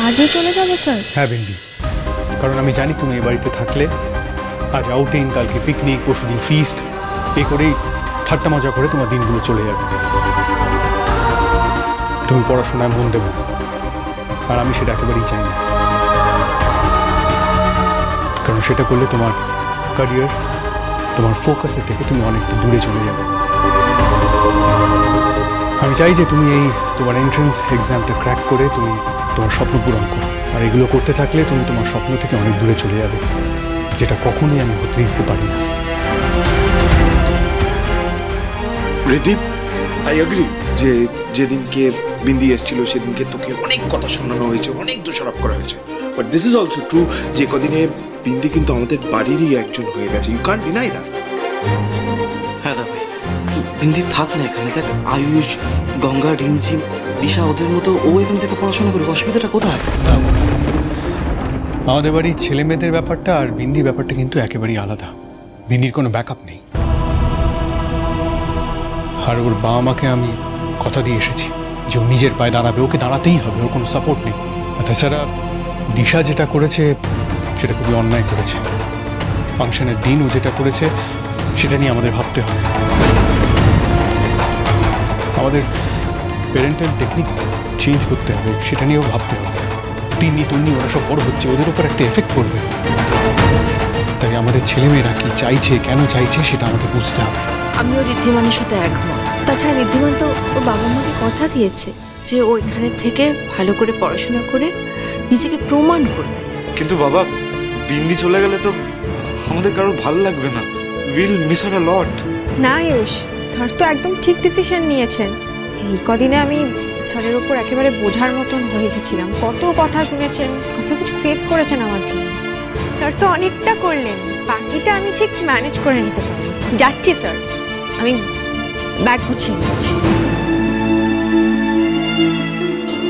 আজই চলে যাবে স্যার? হ্যাঁ বিন্দি, কারণ আমি জানি তুমি এই বাড়িতে থাকলে আজ আউটিং, কালকে পিকনিক, পরশুদিন ফিস্ট, এই করেই ঠাট্টা মজা করে তোমার দিনগুলো চলে যাবে। তুমি পড়াশোনায় মন দেবে, আর আমি সেটা একেবারেই চাই না, কারণ সেটা করলে তোমার ক্যারিয়ার, তোমার ফোকাসের থেকে তুমি অনেকটা দূরে চলে যাবে। আমি চাই যে তুমি এই তোমার এন্ট্রান্স এক্সামটা ক্র্যাক করে তুমি তোমার স্বপ্ন পূরণ করো, আর এগুলো করতে থাকলে তুমি তোমার স্বপ্ন থেকে অনেক দূরে চলে যাবে, যেটা কখনোই আমি হতে দিতে পারি না। রিদীপ, আই এগ্রি যে যেদিনকে বিন্দি এসেছিল সেদিনকে তোকে অনেক কথা শোনানো হয়েছে, অনেক দোষারোপ করা হয়েছে, but this is also true যে কদিনে বিন্দি কিন্তু আমাদের বাড়িরই একজন হয়ে গেছে। You can't deny that. হ্যাঁ দা ভাই, বিন্দি থাক না এখানে, দেখ আয়ুষ, গঙ্গা, রিমঝিম, দিশা ওদের মতো ও এখানে থেকে পড়াশোনা করবে, অসুবিধাটা কোথায়? আমাদের বাড়ির ছেলে মেয়েদের ব্যাপারটা আর বিন্দির ব্যাপারটা কিন্তু একেবারেই আলাদা। বিন্দির কোনো ব্যাকআপ নেই, আর ওর বাবা মাকে আমি কথা দিয়ে এসেছি যে ও নিজের পায়ে দাঁড়াবে, ওকে দাঁড়াতেই হবে, ওর কোনো সাপোর্ট নেই। তাছাড়া দিশা যেটা করেছে সেটা খুবই অন্যায় করেছে। ফাংশনের দিন ও যেটা করেছে সেটা নিয়ে আমাদের ভাবতে হবে। আমাদের প্যারেন্টাল টেকনিক চেঞ্জ করতে হবে, সেটা নিয়েও ভাবতে হবে। তিন্নি তুন্নি ওরা সব বড় হচ্ছে, ওদের উপর একটা এফেক্ট পড়বে। তাই আমাদের ছেলেমেয়েরা কি চাইছে, কেন চাইছে, সেটা আমাদের বুঝতে হবে। আমিও ঋদ্ধিমানের সাথে একমত। তাছাড়া ঋদ্ধিমান তো ওর বাবা মাকে কথা দিয়েছে যে ও এখানে থেকে ভালো করে পড়াশোনা করে নিজেকে প্রমাণ করবে। কিন্তু বাবা, বিন্দি চলে গেলে তো আমাদের কারোর ভালো লাগবে না। উইল মিস হার আ লট। না আয়ুষ, স্যার তো একদম ঠিক ডিসিশন নিয়েছেন। এই কদিনে আমি স্যারের ওপর একেবারে বোঝার মতন হয়ে গেছিলাম। কত কথা শুনেছেন, কত কিছু ফেস করেছেন আমার জন্য। স্যার তো অনেকটা করলেন, বাকিটা আমি ঠিক ম্যানেজ করে নিতে পারবো। যাচ্ছি স্যার, আমি ব্যাগ গুছিয়ে নিচ্ছি।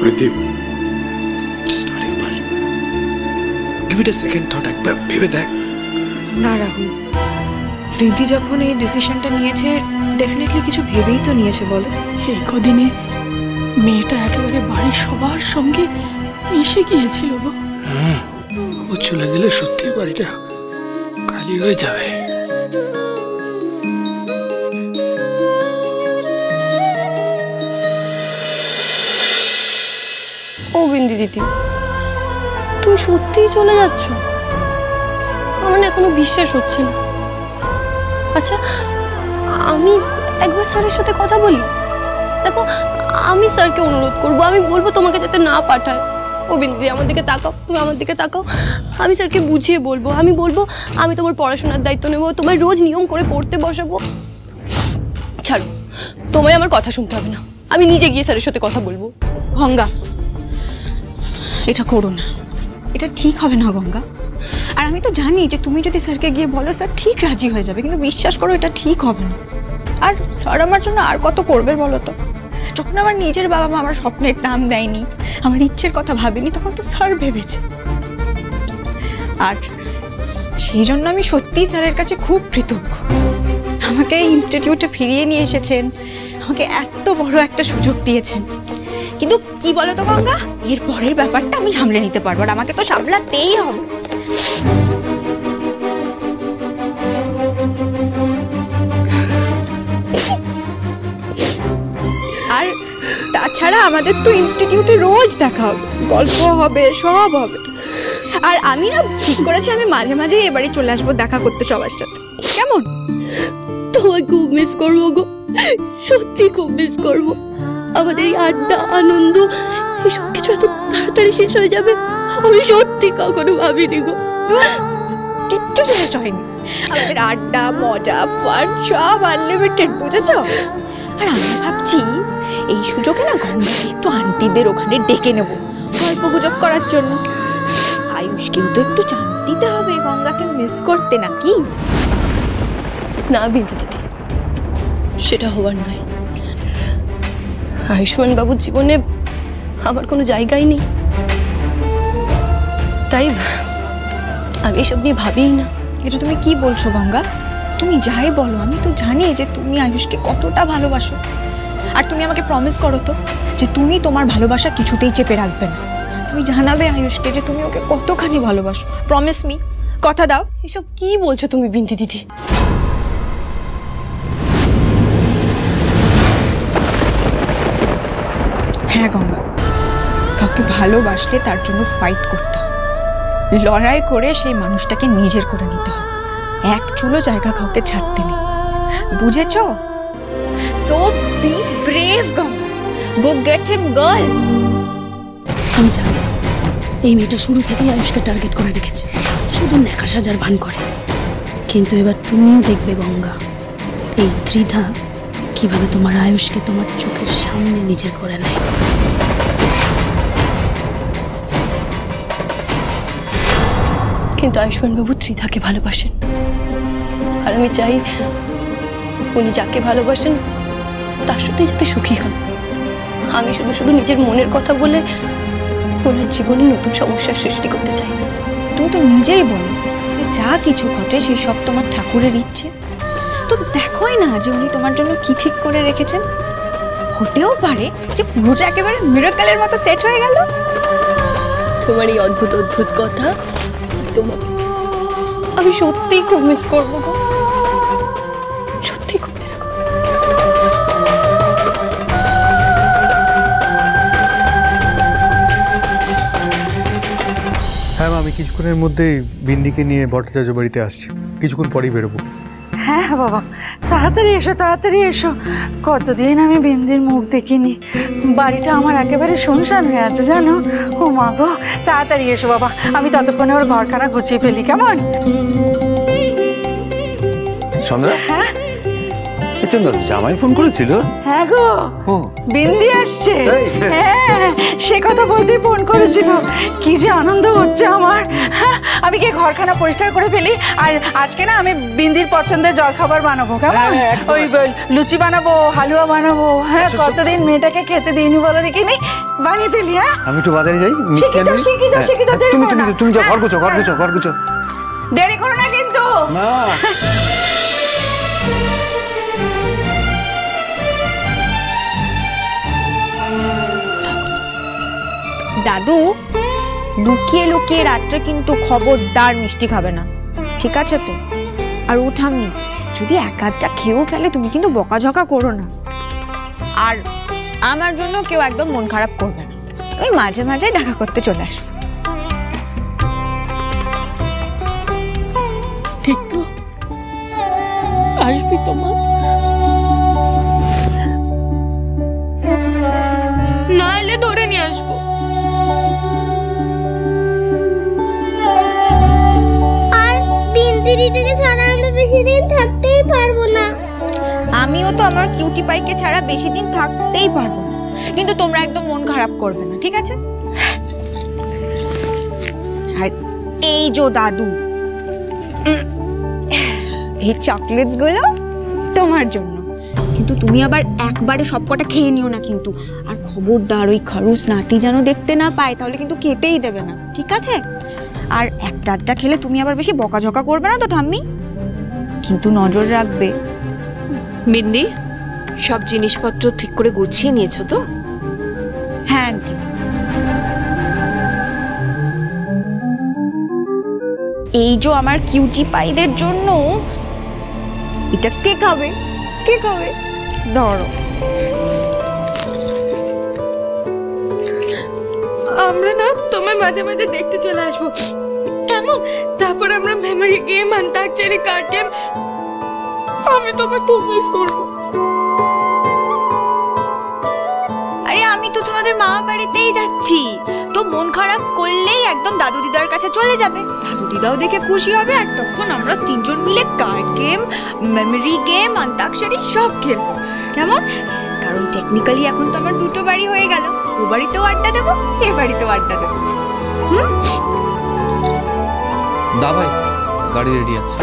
রিদীপ, just আরেকবার give it a second thought, একবার ভেবে দেখ। না রাহুল, রিদ্ধি যখন এই ডিসিশনটা নিয়েছে ডেফিনেটলি কিছু ভেবেই তো নিয়েছে বলো। এই কদিনে মেয়েটা একেবারে বাড়ির সবার সঙ্গে মিশে গিয়েছিল গো। ও চলে গেলে সত্যি বাড়িটা খালি হয়ে যাবে। ও বিন্দি দিদি, তুমি সত্যিই চলে যাচ্ছ? আমার না এখনো বিশ্বাস হচ্ছে না। আচ্ছা, আমি একবার স্যারের সাথে কথা বলি। দেখো, আমি স্যারকে অনুরোধ করবো, আমি বলবো তোমাকে যাতে না পাঠায়। ও বিন্দি, আমার দিকে তাকাও, তুমি আমার দিকে তাকাও। আমি স্যারকে বুঝিয়ে বলবো, আমি বলবো আমি তোমার পড়াশোনার দায়িত্ব নেবো, তোমায় রোজ নিয়ম করে পড়তে বসাবো। ছাড়ো, তোমায় আমার কথা শুনতে হবে না, আমি নিজে গিয়ে স্যারের সাথে কথা বলবো। গঙ্গা, এটা করো না, এটা ঠিক হবে না গঙ্গা। আর আমি তো জানি যে তুমি যদি স্যারকে গিয়ে বলো স্যার ঠিক রাজি হয়ে যাবে, কিন্তু বিশ্বাস করো এটা ঠিক হবে না। আর স্যার আমার জন্য আর কত করবে বলো তো? যখন আমার নিজের বাবা মা আমার স্বপ্নের দাম দেয়নি, আমার ইচ্ছের কথা ভাবেনি, তখন তো স্যার ভেবেছে। আর সেই জন্য আমি সত্যিই স্যারের কাছে খুব কৃতজ্ঞ। আমাকে এই ইনস্টিটিউটে ফিরিয়ে নিয়ে এসেছেন, আমাকে এত বড় একটা সুযোগ দিয়েছেন। কিন্তু কি বলো তো গঙ্গা, এর পরের ব্যাপারটা আমি সামলে নিতে পারবো, আর আমাকে তো সামলাতেই হবে। আর তাছাড়া আমাদের তো ইনস্টিটিউটে রোজ দেখা হবে, গল্প হবে, সব হবে। আর আমি না ঠিক করেছি আমি মাঝে মাঝে এবারে চলে আসবো দেখা করতে সবার সাথে, কেমন? তোমায় খুব মিস করবো গো, সত্যি খুব মিস করবো। আমাদের এই আড্ডা, আনন্দ, এসব কিছু এত তাড়াতাড়ি শেষ হয়ে যাবে আমি সত্যি কখনো ভাবিনি গো। কিচ্ছু শেষ হয়নি, আমাদের আড্ডা, মজা, ফান সব আনলিমিটেড, বুঝেছো? আর আমি ভাবছি এই সুযোগে না গঙ্গাকে একটু আন্টিদের ওখানে ডেকে নেব গল্প গুজব করার জন্য। আয়ুষকেও তো একটু চান্স দিতে হবে গঙ্গাকে মিস করতে, নাকি? না বিন্দি দিদি, সেটা হবার নয়। আয়ুষ্মান বাবুর জীবনে আমার কোনো জায়গাই নেই, তাই আমি এসব নিয়ে ভাবিই না। এটা তুমি কি বলছো গঙ্গা? তুমি যাই বলো, আমি তো জানি যে তুমি আয়ুষকে কতটা ভালোবাসো। আর তুমি আমাকে প্রমিস করো তো যে তুমি তোমার ভালোবাসা কিছুতেই চেপে রাখবে না, তুমি জানাবে আয়ুষকে যে তুমি ওকে কতখানি ভালোবাসো। প্রমিস মি, কথা দাও। এসব কি বলছো তুমি বিন্দি দিদি? হ্যাঁ গঙ্গা, কাউকে ভালোবাসলে তার জন্য ফাইট করতে হয়, লড়াই করে সেই মানুষটাকে নিজের করে নিতে হয়। এক চুলো জায়গা কাউকে ছাড়তে নেই, বুঝেছ? সো বি ব্রেভ গঙ্গা, গো গেট হিম গার্ল। আমি জানি এই মেয়েটা শুরু থেকেই আয়ুষকে টার্গেট করে রেখেছে, শুধু ন্যাকা সাজার ভান করে। কিন্তু এবার তুমিও দেখবে গঙ্গা, এই ত্রিধা কিভাবে তোমার আয়ুষকে তোমার চোখের সামনে নিজের করে নেয়। কিন্তু আয়ুষ্মান বাবু ত্রিধাকে ভালোবাসেন, আর আমি চাই উনি যাকে ভালোবাসেন তার সাথেই যাতে সুখী হন। আমি শুধু শুধু নিজের মনের কথা বলে ওনার জীবনে নতুন সমস্যার সৃষ্টি করতে চাই না। তুমি তো নিজেই বলো যে যা কিছু ঘটে সেই সব তোমার ঠাকুরের ইচ্ছে। তো দেখোই না যে উনি তোমার জন্য কি ঠিক করে রেখেছেন। হতেও পারে যে পুরোটা একেবারে মিরাকেলের মতো সেট হয়ে গেল। তোমার এই অদ্ভুত অদ্ভুত কথা তোমাকে আমি সত্যিই খুব মিস করবো গো, সত্যি খুব মিস করবো। হ্যাঁ মা, আমি কিছুক্ষণের মধ্যেই বিন্দিকে নিয়ে ভট্টাচার্য বাড়িতে আসছি, কিছুক্ষণ পরেই বেরোবো। হ্যাঁ বাবা, তাড়াতাড়ি এসো, তাড়াতাড়ি এসো। কতদিন আমি বিন্দির মুখ দেখিনি, বাড়িটা আমার একেবারে শুনশান হয়ে আছে জানো। ও মা গো, তাড়াতাড়ি এসো বাবা, আমি ততক্ষণে ওর ঘরখানা গুছিয়ে ফেলি, কেমন? সন্ধ্যা, হ্যাঁ জামাই ফোন করেছিল? হ্যাঁ গো, বিন্দি আসছে। হ্যাঁ, সে কথা বলতেই ফোন করেছিল। কি যে আনন্দ হচ্ছে আমার। হ্যাঁ, আমি গিয়ে ঘরখানা পরিষ্কার করে ফেলি। আর আজকে না আমি বিন্দির পছন্দের জলখাবার বানাবো, কেমন? ওই লুচি বানাবো, হালুয়া বানাবো। হ্যাঁ, কতদিন মেয়েটাকে খেতে দিইনি বলো দেখিনি, বানিয়ে ফেলি। হ্যাঁ, আমি একটু বাজারে যাই। তুমি যাও, ঘর গুছো, ঘর গুছো, ঘর গুছো। দেরি করো না কিন্তু। না দাদু, লুকিয়ে লুকিয়ে রাত্রে কিন্তু খবরদার মিষ্টি খাবে না, ঠিক আছে তো? আর ও ঠাম্মি, যদি এক আধটা খেয়েও ফেলে তুমি কিন্তু বকাঝকা করো না। আর আমার জন্য কেউ একদম মন খারাপ করবে না, আমি মাঝে মাঝে দেখা করতে চলে আসবো। ঠিক তো? আসবি তোমার? না এলে ধরে নিয়ে আসবো। দিদিটাকে ছাড়া আমরা বেশি দিন থাকতেই পারবো না। আমিও তো আমার কিউটি পাইকে ছাড়া বেশি দিন থাকতেই পারবো না, কিন্তু তোমরা একদম মন খারাপ করবে না, ঠিক আছে? আর এই যে দাদু, এই চকলেটস গুলো তোমার জন্য, কিন্তু তুমি আবার একবারে সবকটা খেয়ে নিও না কিন্তু। আর খবরদার ওই খারুস নাতি যেন দেখতে না পায়, তাহলে কিন্তু খেতেই দেবে না, ঠিক আছে? আর একটা আধটা খেলে তুমি আবার বেশি বকাঝকা করবে না তো ঠাম্মি, কিন্তু নজর রাখবে। বিন্দি, সব জিনিসপত্র ঠিক করে গুছিয়ে নিয়েছো তো? হ্যাঁ আন্টি। এই যে আমার কিউটি পাইদের জন্য, এটা কে খাবে? কে খাবে? ধরো। আমরা না তোমায় মাঝে মাঝে দেখতে চলে আসবো, কেমন? তারপর আমরা মেমোরি গেম, আন্তাক্ষরী, কার্ড গেম। আমি তোমায় খুব মিস করবো। আরে আমি তো তোমাদের মামা বাড়িতেই যাচ্ছি, তো মন খারাপ করলেই একদম দাদু দিদার কাছে চলে যাবে, দাদু দিদাও দেখে খুশি হবে। আর তখন আমরা তিনজন মিলে কার্ড গেম, মেমোরি গেম, আন্তাক্ষরী সব খেলবো, কেমন? কারণ টেকনিক্যালি এখন তো আমার দুটো বাড়ি হয়ে গেল, ও বাড়িতেও আড্ডা দেবো, এ বাড়িতেও আড্ডা দেবো। দা ভাই, গাড়ি রেডি আছে।